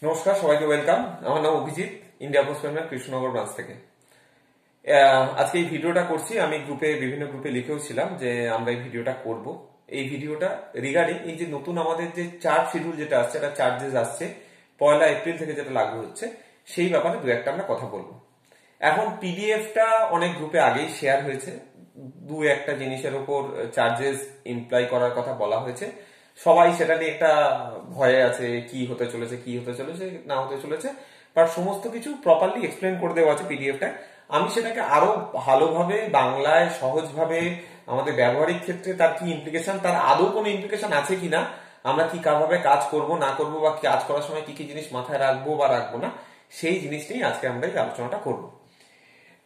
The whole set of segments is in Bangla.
নমস্কার, সবাইকে ওয়েলকাম। আমার নাম Abhijit, India post payment Krishnanagar branch থেকে। আজকে এই ভিডিওটা করছি। আমি বিভিন্ন গ্রুপে লিখেও ছিলাম যে আমরা এই ভিডিওটা করব। এই ভিডিওটা রিগার্ডিং এই যে নতুন আমাদের যে চার্জ শিডিউল যেটা আসছে, এটা চার্জেস আসছে 1 এপ্রিল থেকে, যেটা লাগু হচ্ছে, সেই ব্যাপারে দু একটা আমরা কথা বলবো। এখন পিডিএফটা অনেক গ্রুপে আগেই শেয়ার হয়েছে। দু একটা জিনিসের উপর চার্জেস ইমপ্লাই করার কথা বলা হয়েছে। সবাই সেটা নিয়ে একটা ভয়ে আছে, কি হতে চলেছে না হতে চলেছে। বাট সমস্ত কিছু প্রপারলি এক্সপ্লেন করে দেওয়া আছে পিডিএফটা। আমি সেটাকে আরো ভালোভাবে বাংলায় সহজভাবে আমাদের ব্যবহারিক ক্ষেত্রে তার কি ইমপ্লিকেশন, তার আদৌ কোনো ইমপ্লিকেশন আছে কিনা, আমরা কি কাভাবে কাজ করব না করব, বা কাজ করার সময় কি কি জিনিস মাথায় রাখবো বা রাখবো না, সেই জিনিস নিয়ে আজকে আমরা এই আলোচনাটা করবো।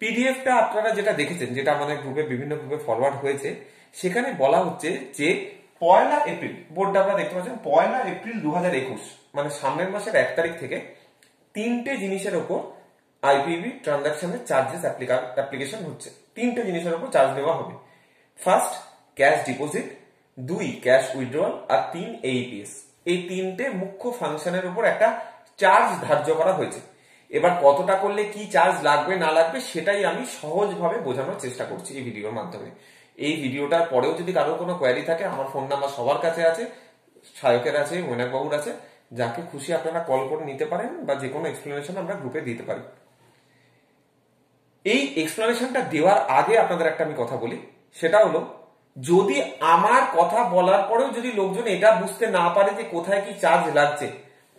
পিডিএফটা আপনারা যেটা দেখেছেন, যেটা আমাদের বিভিন্ন গ্রুপে ফরওয়ার্ড হয়েছে, সেখানে বলা হচ্ছে যে 1 এপ্রিল, বোর্ডটা আপনারা দেখতে পাচ্ছেন, 1 এপ্রিল 2021, মানে সামনের মাসের 1 তারিখ থেকে তিনটে জিনিসের উপর আইপিবি ট্রানজাকশনের চার্জেস অ্যাপ্লিকেশন হচ্ছে। তিনটে জিনিসের উপর চার্জ দেওয়া হবে। First, cash deposit; 2, cash withdrawal; আর 3, এইপিএস। এই তিনটে মুখ্য ফাংশনের উপর একটা চার্জ ধার্য করা হয়েছে। এবার কতটা করলে কি চার্জ লাগবে না লাগবে সেটাই আমি সহজভাবে বোঝানোর চেষ্টা করছি এই ভিডিওর মাধ্যমে। এই ভিডিওটার পরেও যদি কারোর কোনো কোয়ারি থাকে, আমার ফোন নাম্বার সবার কাছে আছে, সায়কের আছে, মৈনাক বাবুর আছে, যাকে খুশি আপনারা কল করে নিতে পারেন, বা যে কোনো এক্সপ্লেনেশন আমরা গ্রুপে দিতে পারি। এই এক্সপ্লেনেশনটা দেওয়ার আগে আপনাদের একটা আমি কথা বলি, সেটা হলো, যদি আমার কথা বলার পরেও যদি লোকজন এটা বুঝতে না পারে যে কোথায় কি চার্জ লাগছে,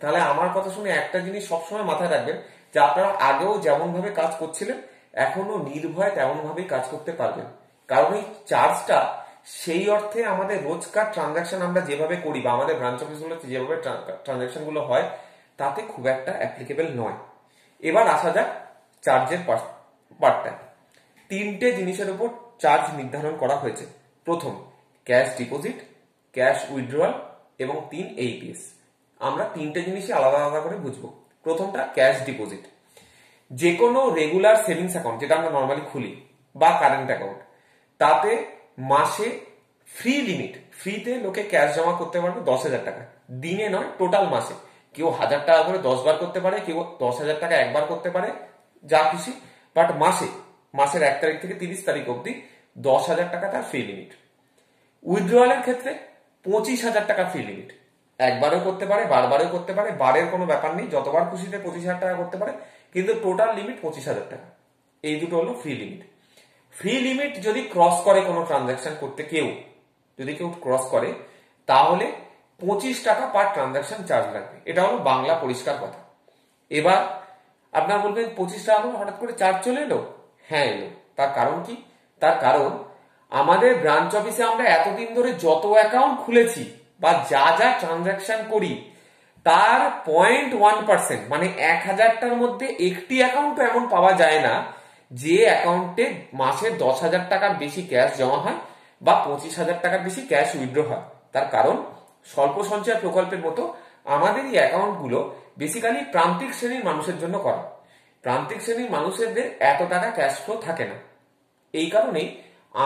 তাহলে আমার কথা শুনে একটা জিনিস সবসময় মাথায় রাখবেন, যে আপনারা আগেও যেমন ভাবে কাজ করছিলেন এখনো নির্ভয়ে তেমন ভাবেই কাজ করতে পারবেন। কারণ এই চার্জটা সেই অর্থে আমাদের রোজকার ট্রানজাকশন আমরা যেভাবে করি, বা আমাদের ব্রাঞ্চ অফিসগুলোতে যেভাবে ট্রানজাকশন গুলো হয়, তাতে খুব একটা অ্যাপ্লিকেবল নয়। এবার আসা যাক চার্জের পার্টটা। তিনটে জিনিসের উপর চার্জ নির্ধারণ করা হয়েছে। প্রথম, ক্যাশ ডিপোজিট; ক্যাশ উইথড্রয়াল; এবং 3, এইপিএস। আমরা তিনটে জিনিসই আলাদা আলাদা করে বুঝবো। প্রথমটা, ক্যাশ ডিপোজিট। যে কোনো রেগুলার সেভিংস অ্যাকাউন্ট যেটা আমরা নর্মালি খুলি, বা কারেন্ট অ্যাকাউন্ট, তাতে মাসে ফ্রি লিমিট, ফ্রিতে লোকে ক্যাশ জমা করতে পারবে 10,000 টাকা। দিনে নয়, টোটাল মাসে। কেউ 1,000 টাকা করে 10 বার করতে পারে, কেউ 10,000 টাকা একবার করতে পারে, যা খুশি। বাট মাসের 1 তারিখ থেকে 30 তারিখ অব্দি 10,000 টাকা তার ফ্রি লিমিট। উইথড্রয়ালের ক্ষেত্রে 25,000 টাকা ফ্রি লিমিট। একবারও করতে পারে, বারবারও করতে পারে, বারের কোনো ব্যাপার নেই, যতবার খুশিতে 25,000 টাকা করতে পারে, কিন্তু টোটাল লিমিট 25,000 টাকা। এই দুটো হলো ফ্রি লিমিট। ফ্রি লিমিট যদি ক্রস করে কোনো ট্রানজাকশন করতে, যদি কেউ ক্রস করে, তাহলে 25 টাকা পার ট্রানজাকশন চার্জ লাগবে। এটা হলো বাংলা পরিষ্কার কথা। এবার আপনার বলবেন, 25 টাকা করে হঠাৎ করে চার্জ চলে এলো? হ্যাঁ, এলো। তার কারণ কি? তার কারণ, আমাদের ব্রাঞ্চ অফিসে আমরা এতদিন ধরে যত অ্যাকাউন্ট খুলেছি বা যা যা ট্রানজাকশন করি, তার 0.1%, মানে 1,000টার মধ্যে একটি অ্যাকাউন্ট এমন পাওয়া যায় না যে অ্যাকাউন্টে মাসে 10,000 টাকার বেশি ক্যাশ জমা হয় বা 25,000 টাকার বেশি ক্যাশ উইথড্র হয়। তার কারণ, স্বল্প সঞ্চয় প্রকল্পের মতো আমাদের এই অ্যাকাউন্ট গুলো বেসিক্যালি প্রান্তিক শ্রেণীর মানুষের জন্য করা। প্রান্তিক শ্রেণীর মানুষদের এত টাকা ক্যাশ ফ্লো থাকে না। এই কারণেই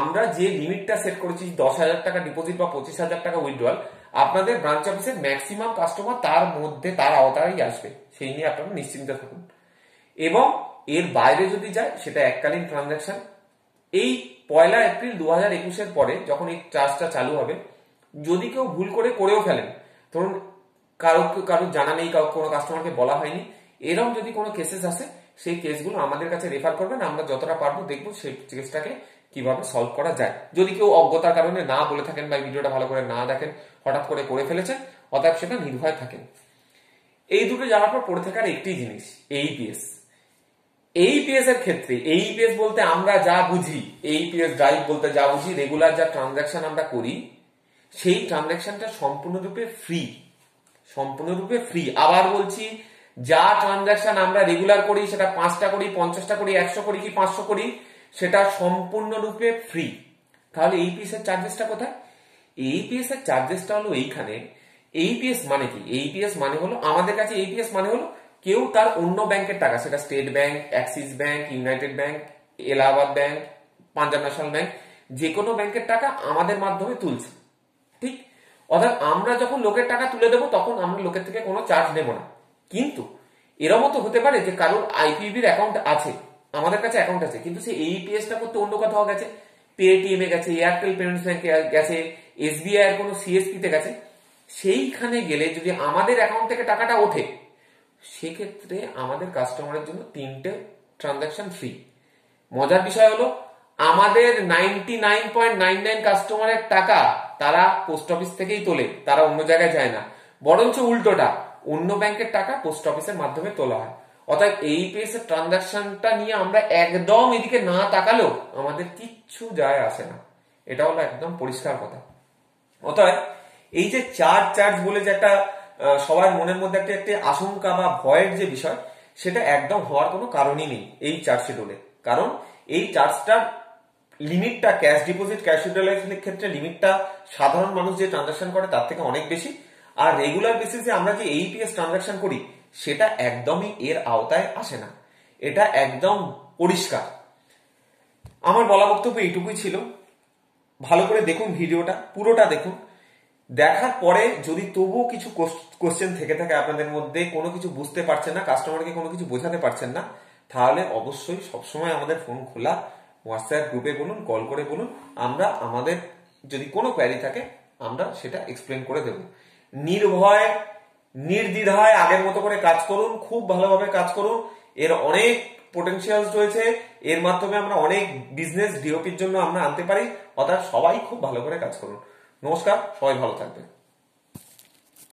আমরা যে লিমিটটা সেট করেছি, 10,000 টাকা ডিপোজিট বা 25,000 টাকা উইথড্রয়াল, আপনাদের ব্রাঞ্চ অফিসের ম্যাক্সিমাম কাস্টমার তার আওতায় আসবে, সেই নিয়ে আপনারা নিশ্চিন্ত থাকুন। এবং এর বাইরে যদি যায়, সেটা এককালীন ট্রানজাকশন। এই 1 এপ্রিল 2021-এর পরে যখন এই চার্জটা চালু হবে, যদি কেউ ভুল করেও ফেলেন, ধরুন কারো জানা নেই, কোনো কাস্টমারকে বলা হয়নি, এরকম যদি কোনো কেসেস আসে, সেই কেসগুলো আমাদের কাছে রেফার করবেন। আমরা যতটা পারবো দেখবো সেই কেসটাকে কিভাবে সলভ করা যায়। যদি কেউ অজ্ঞতার কারণে না বলে থাকেন, বা ভিডিওটা ভালো করে না দেখেন, হঠাৎ করে ফেলেছেন, অতএব সেটা নির্ভয় থাকেন। এই দুটো যাওয়ার পর পড়ে থাকার একটি জিনিস, এইপিএস। এইপিএস এর ক্ষেত্রে, এইপিএস বলতে আমরা যা বুঝি, এইপিএস ড্রাইভ বলতে যা বুঝি, রেগুলার যা ট্রানজাকশন আমরা করি, সেই ট্রানজাকশনটা সম্পূর্ণরূপে ফ্রি। আবার বলছি, যা ট্রানজাকশন আমরা রেগুলার করি, সেটা 5টা করি, 50টা করি, 100 করি কি 500 করি, সেটা সম্পূর্ণরূপে ফ্রি। তাহলে এইপিএস এর চার্জেসটা কোথায়? এইপিএস এর চার্জেসটা হলো এইখানে। এইপিএস মানে কি? এইপিএস মানে হলো, আমাদের কাছে এইপিএস মানে হলো, কেউ তার অন্য ব্যাংকের টাকা, সেটা state bank, Axis bank, United bank, Allahabad bank, Punjab national bank, যে কোনো ব্যাংকের টাকা আমাদের মাধ্যমে তুলছে। ঠিক? অর্থাৎ আমরা যখন লোকের টাকা তুলে দেবো, তখন আমরা লোকের থেকে কোনো চার্জ নেব না। কিন্তু এরমও তো হতে পারে যে কারোর আইপিএবির অ্যাকাউন্ট আছে, আমাদের কাছে অ্যাকাউন্ট আছে, কিন্তু সে এইপিএসটা করতে অন্য কোথাও গেছে, পেটিএম এ গেছে, এয়ারটেল পেমেন্টস ব্যাংকে গেছে, এসবিআই এর কোনো সিএসপি তে গেছে। সেইখানে গেলে যদি আমাদের অ্যাকাউন্ট থেকে টাকাটা ওঠে, সেক্ষেত্রে আমাদের কাস্টমারের জন্য 3টে ট্রানজাকশন ফ্রি। মজার বিষয় হলো আমাদের 99.99 কাস্টমারের টাকা তারা পোস্ট অফিস থেকেই তোলে, তারা অন্য জায়গায় যায় না, বরঞ্চ উল্টোটা অন্য ব্যাংকের টাকা পোস্ট অফিসের মাধ্যমে তোলা হয়। অর্থাৎ এইপিএস এর ট্রানজাকশনটা নিয়ে আমরা একদম এদিকে না তাকালেও আমাদের কিচ্ছু যায় আসে না, এটা হলো একদম পরিষ্কার কথা। অতএব এই যে চার্জ বলে যে একটা সবার মনের মধ্যে একটা আশঙ্কা বা ভয়ের যে বিষয়, সেটা একদম হওয়ার কোনো কারণই নেই এই চার্জ শিডিউলে। কারণ এই চার্জটার লিমিটটা ক্যাশ ডিপোজিট, ক্যাশ ইউটিলাইজেশনের ক্ষেত্রে লিমিটটা সাধারণ মানুষ যে ট্রানজাকশন করে তার থেকে অনেক বেশি। আর রেগুলার বেসিসে আমরা যে এইপিএস ট্রানজাকশন করি সেটা একদমই এর আওতায় আসে না, এটা একদম পরিষ্কার। আমার বলা বক্তব্য এইটুকুই ছিল। ভালো করে দেখুন ভিডিওটা, পুরোটা দেখুন। দেখার পরে যদি তবুও কিছু কোশ্চেন থেকে থাকে আপনাদের মধ্যে, কোনো কিছু বুঝতে পারছেন না, কাস্টমারকে কোনো কিছু বোঝাতে পারছেন না, তাহলে অবশ্যই সবসময় আমাদের ফোন খোলা, হোয়াটসঅ্যাপ গ্রুপে বলুন, কল করে বলুন, আমরা আমাদের যদি কোনো কোয়ারি থাকে আমরা সেটা এক্সপ্লেন করে দেব। নির্ভয় নির্দ্বিধায় আগের মতো করে কাজ করুন, খুব ভালোভাবে কাজ করুন। এর অনেক পোটেনশিয়ালস রয়েছে, এর মাধ্যমে আমরা অনেক বিজনেস ডিওপির জন্য আমরা আনতে পারি। অর্থাৎ সবাই খুব ভালো করে কাজ করুন। নমস্কার, সবাই ভালো থাকবেন।